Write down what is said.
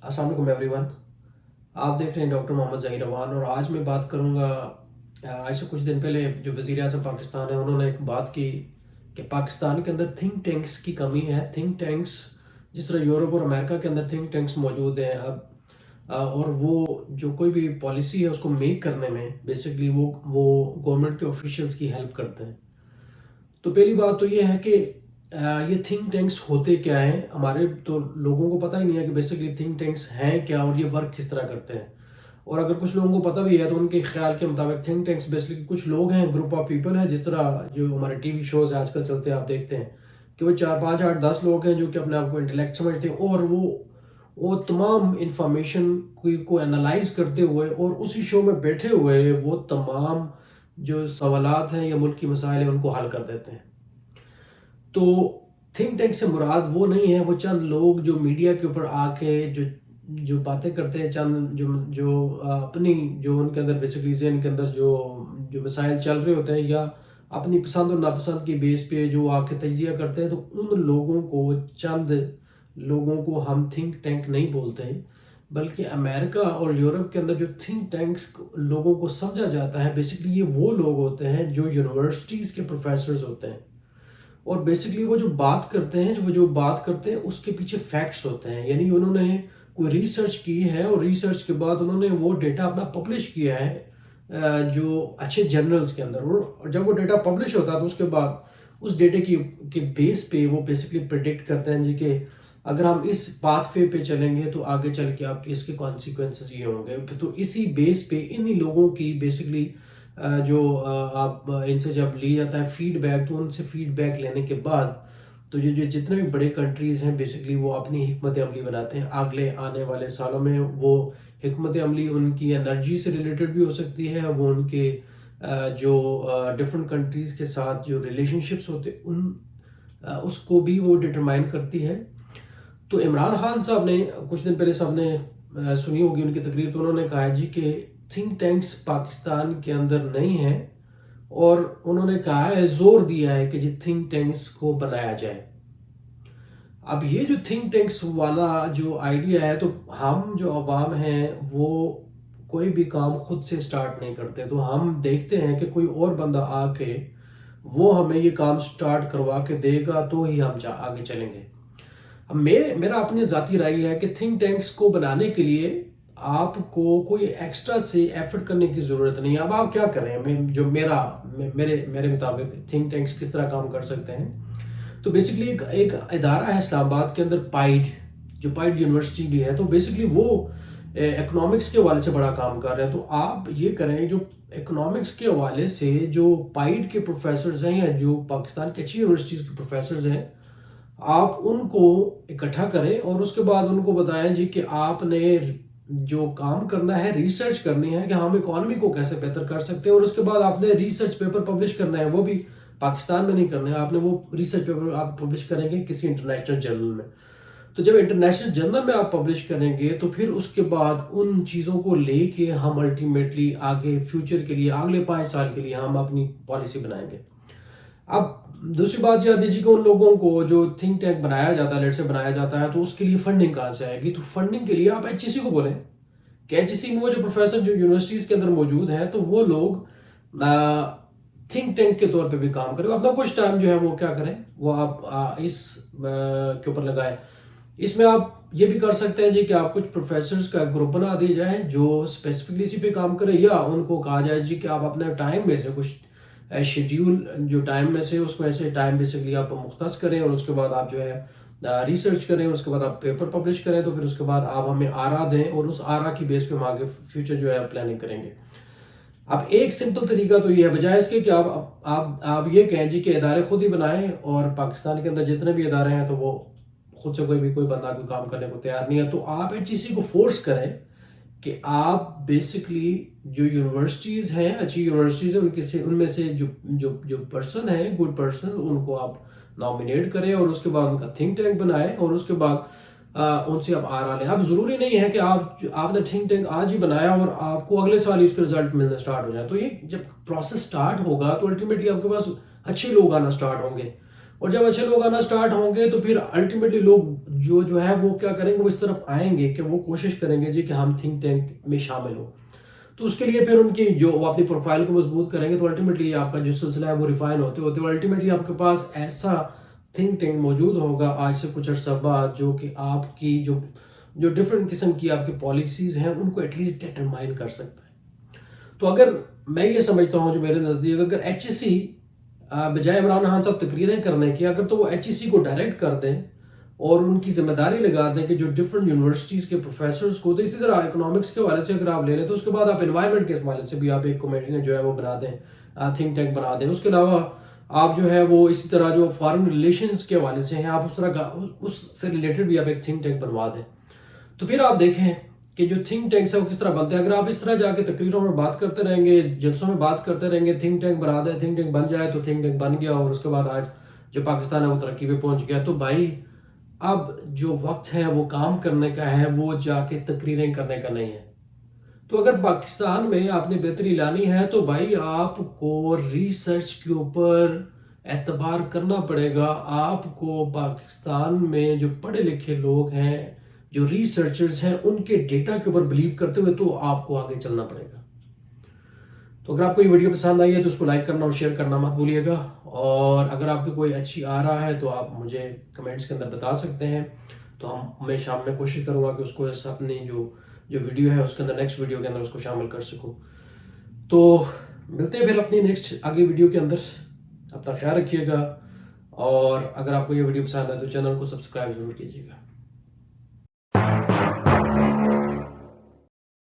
अस्सलाम वालेकुम एवरीवन। आप देख रहे हैं डॉक्टर मोहम्मद ज़हीर रवान और आज मैं बात करूंगा। आज से कुछ दिन पहले जो वज़ीर आज़म पाकिस्तान है उन्होंने एक बात की कि पाकिस्तान के अंदर थिंक टैंक्स की कमी है। थिंक टैंक्स जिस तरह यूरोप और अमेरिका के अंदर थिंक टैंक्स मौजूद हैं अब और वो जो कोई भी पॉलिसी है उसको मेक करने में बेसिकली वो गवर्नमेंट के ऑफिशियल्स की हेल्प करते हैं। तो पहली बात तो ये है कि ये थिंक टैंक्स होते क्या हैं। हमारे तो लोगों को पता ही नहीं है कि बेसिकली थिंक टैंक्स हैं क्या और ये वर्क किस तरह करते हैं। और अगर कुछ लोगों को पता भी है तो उनके ख्याल के मुताबिक थिंक टैंक्स बेसिकली कुछ लोग हैं, ग्रुप ऑफ पीपल है। जिस तरह जो हमारे टीवी शोज आजकल चलते हैं आप देखते हैं कि वो 4 5 8 10 लोग हैं जो कि अपने आप को इंटेलेक्ट समझते हैं और वो तमाम इंफॉर्मेशन को एनालाइज करते हुए और उसी शो में बैठे हुए वो तमाम जो सवालात हैं या मुल्क की मसाइल हैं उनको हल कर देते हैं। तो थिंक टैंक से मुराद वो नहीं है वो चंद लोग जो मीडिया के ऊपर आके जो जो बातें करते हैं, चंद जो जो अपनी जो उनके अंदर बेसिकली ज़हन के अंदर जो जो मसाइल चल रहे होते हैं या अपनी पसंद और नापसंद की बेस पे जो आके तजिया करते हैं, तो उन लोगों को चंद लोगों को हम थिंक टैंक नहीं बोलते हैं। बल्कि अमेरिका और यूरोप के अंदर जो थिंक टैंक्स लोगों को समझा जाता है बेसिकली ये वो लोग होते हैं जो यूनिवर्सिटीज़ के प्रोफेसर्स होते हैं और बेसिकली वो जो बात करते हैं उसके पीछे फैक्ट्स होते हैं। यानी उन्होंने कोई रिसर्च की है और रिसर्च के बाद उन्होंने वो डेटा अपना पब्लिश किया है जो अच्छे जर्नल्स के अंदर। और जब वो डेटा पब्लिश होता है तो उसके बाद उस डेटे की के बेस पे वो बेसिकली प्रिडिक्ट करते हैं जी कि अगर हम इस पाथवे पे चलेंगे तो आगे चल के आपके इसके कॉन्सिक्वेंसेस ये होंगे। तो इसी बेस पे इन्हीं लोगों की बेसिकली जो आप इनसे जब लिया जाता है फीडबैक, तो उनसे फीडबैक लेने के बाद तो जो जो जितने भी बड़े कंट्रीज़ हैं बेसिकली वो अपनी हिकमत अमली बनाते हैं। अगले आने वाले सालों में वो हिकमत अमली उनकी एनर्जी से रिलेटेड भी हो सकती है, वो उनके जो डिफरेंट कंट्रीज़ के साथ जो रिलेशनशिप्स होते उसको भी वो डिटरमाइन करती है। तो इमरान खान साहब ने कुछ दिन पहले सबने सुनी होगी उनकी तकरीर, तो उन्होंने कहा है जी कि थिंक टैंक्स पाकिस्तान के अंदर नहीं है और उन्होंने कहा है, जोर दिया है कि जी थिंक टैंक्स को बनाया जाए। अब ये जो थिंक टैंक्स वाला जो आइडिया है, तो हम जो अवाम हैं वो कोई भी काम खुद से स्टार्ट नहीं करते, तो हम देखते हैं कि कोई और बंदा आके वो हमें ये काम स्टार्ट करवा के देगा तो ही हम आगे चलेंगे। अब मेरा अपनी ज़ाती राय है कि थिंक टैंक्स को बनाने के लिए आपको कोई एक्स्ट्रा से एफर्ट करने की ज़रूरत नहीं है। अब आप क्या करें, मेरे मुताबिक थिंक टैंक्स किस तरह काम कर सकते हैं। तो बेसिकली एक इदारा है इस्लामाबाद के अंदर, पाइड, जो पाइड यूनिवर्सिटी भी है, तो बेसिकली वो इकोनॉमिक्स के हवाले से बड़ा काम कर रहे हैं। तो आप ये करें, जो इकोनॉमिक्स के हवाले से जो पाइड के प्रोफेसर्स हैं या जो पाकिस्तान की अच्छी यूनिवर्सिटीज़ के प्रोफेसर्स हैं, आप उनको इकट्ठा करें और उसके बाद उनको बताएं जी कि आपने जो काम करना है, रिसर्च करनी है कि हम इकोनॉमी को कैसे बेहतर कर सकते हैं। और उसके बाद आपने रिसर्च पेपर पब्लिश करना है, वो भी पाकिस्तान में नहीं करना है, आपने वो रिसर्च पेपर आप पब्लिश करेंगे किसी इंटरनेशनल जर्नल में। तो जब इंटरनेशनल जर्नल में आप पब्लिश करेंगे तो फिर उसके बाद उन चीज़ों को लेके हम अल्टीमेटली आगे फ्यूचर के लिए, अगले 5 साल के लिए हम अपनी पॉलिसी बनाएंगे। अब दूसरी बात याद दीजिए कि उन लोगों को जो थिंक टैंक बनाया जाता है, लेट से बनाया जाता है, तो उसके लिए फंडिंग कहाँ से आएगी। तो फंडिंग के लिए आप एचईसी को बोलें कि एचईसी में वो जो प्रोफेसर जो यूनिवर्सिटीज़ के अंदर मौजूद हैं, तो वो लोग थिंक टैंक के तौर पे भी काम करें। अपना कुछ टाइम जो है वो क्या करें, वो आप इस के ऊपर लगाएं। इसमें आप ये भी कर सकते हैं जी कि आप कुछ प्रोफेसर्स का ग्रुप बना दिया जाए जो स्पेसिफिकली इसी पे काम करे, या उनको कहा जाए जी कि आप अपने टाइम में से कुछ शेड्यूल जो टाइम में से उसको ऐसे टाइम बेसिकली आप मुख्तस करें और उसके बाद आप जो है रिसर्च करें और उसके बाद आप पेपर पब्लिश करें। तो फिर उसके बाद आप हमें आरा दें और उस आरा की बेस पे हम आगे फ्यूचर जो है प्लानिंग करेंगे। अब एक सिंपल तरीका तो ये है, बजाय इसके कि आप ये कहें जी कि इदारे खुद ही बनाएं, और पाकिस्तान के अंदर जितने भी इदारे हैं तो वो खुद से कोई बंदा कोई काम करने को तैयार नहीं है, तो आप एचईसी को फोर्स करें कि आप बेसिकली जो यूनिवर्सिटीज़ हैं, अच्छी यूनिवर्सिटीज़ हैं, उनमें से जो जो जो पर्सन है, गुड पर्सन, उनको आप नॉमिनेट करें और उसके बाद उनका थिंक टैंक बनाएं और उसके बाद उनसे आप आरा लें। अब ज़रूरी नहीं है कि आपने थिंक टैंक आज ही बनाया और आपको अगले साल इसके रिजल्ट मिलना स्टार्ट हो जाए। तो ये जब प्रोसेस स्टार्ट होगा तो अल्टीमेटली आपके पास अच्छे लोग आना स्टार्ट होंगे اور جب اچھے لوگ آنا سٹارٹ ہوں گے تو پھر الٹیمیٹلی لوگ جو ہے وہ کیا کریں گے، وہ اس طرف آئیں گے کہ وہ کوشش کریں گے جی کہ ہم تھنک ٹینک میں شامل ہوں. تو اس کے لیے پھر ان کی جو وہ اپنی پروفائل کو مضبوط کریں گے تو الٹیمیٹلی آپ کا جو سلسلہ ہے وہ ریفائن ہوتے ہوتے اور الٹیمیٹلی آپ کے پاس ایسا تھنک ٹینک موجود ہوگا آج سے کچھ عرصہ بعد، جو کہ آپ کی جو ڈفرینٹ قسم کی آپ کی پالیسیز ہیں ان کو ایٹ لیسٹ ڈیٹرمائن کر سکتا ہے. تو اگر میں یہ سمجھتا ہوں جو میرے نزدیک، اگر ایچ ایس سی بجائے عمران خان صاحب تقریریں کرنے کی، اگر تو وہ ایچ ایس سی کو ڈائریکٹ کر دیں اور ان کی ذمہ داری لگا دیں کہ جو ڈفرینٹ یونیورسٹیز کے پروفیسرز کو، تو اسی طرح اکنامکس کے حوالے سے اگر آپ لے لیں تو اس کے بعد آپ انوائرمنٹ کے حوالے سے بھی آپ ایک کمیٹی جو ہے وہ بنا دیں، تھنک ٹینک بنا دیں. اس کے علاوہ آپ جو ہے وہ اسی طرح جو فارن ریلیشنز کے حوالے سے ہیں، آپ اس طرح کا اس سے ریلیٹڈ بھی آپ ایک تھنک ٹینک بنوا دیں. تو پھر آپ دیکھیں کہ جو تھنک ٹینکس ہے وہ کس طرح بنتے ہیں. اگر آپ اس طرح جا کے تقریروں میں بات کرتے رہیں گے، جلسوں میں بات کرتے رہیں گے، تھنک ٹینک بنا دیں، تھنک ٹینک بن جائے تو تھنک ٹینک بن گیا اور اس کے بعد آج جو پاکستان ہے وہ ترقی پہ پہنچ گیا. تو بھائی اب جو وقت ہے وہ کام کرنے کا ہے، وہ جا کے تقریریں کرنے کا نہیں ہے. تو اگر پاکستان میں آپ نے بہتری لانی ہے تو بھائی آپ کو ریسرچ کے اوپر اعتبار کرنا پڑے گا. آپ کو پاکستان میں جو پڑھے لکھے لوگ ہیں، جو ریسرچرز ہیں، ان کے ڈیٹا کے اوپر بلیو کرتے ہوئے تو آپ کو آگے چلنا پڑے گا. تو اگر آپ کو یہ ویڈیو پسند آئی ہے تو اس کو لائک کرنا اور شیئر کرنا مت بھولیے گا. اور اگر آپ کی کوئی اچھی آ رہا ہے تو آپ مجھے کمنٹس کے اندر بتا سکتے ہیں. تو میں شام میں کوشش کروں گا کہ اس کو اپنی جو ویڈیو ہے اس کے اندر، نیکسٹ ویڈیو کے اندر اس کو شامل کر سکوں. تو ملتے ہیں پھر اپنی نیکسٹ آگے ویڈیو کے اندر. اپنا خیال رکھیے گا اور اگر آپ کو یہ ویڈیو پسند ہے تو چینل کو سبسکرائب ضرور کیجیے گا.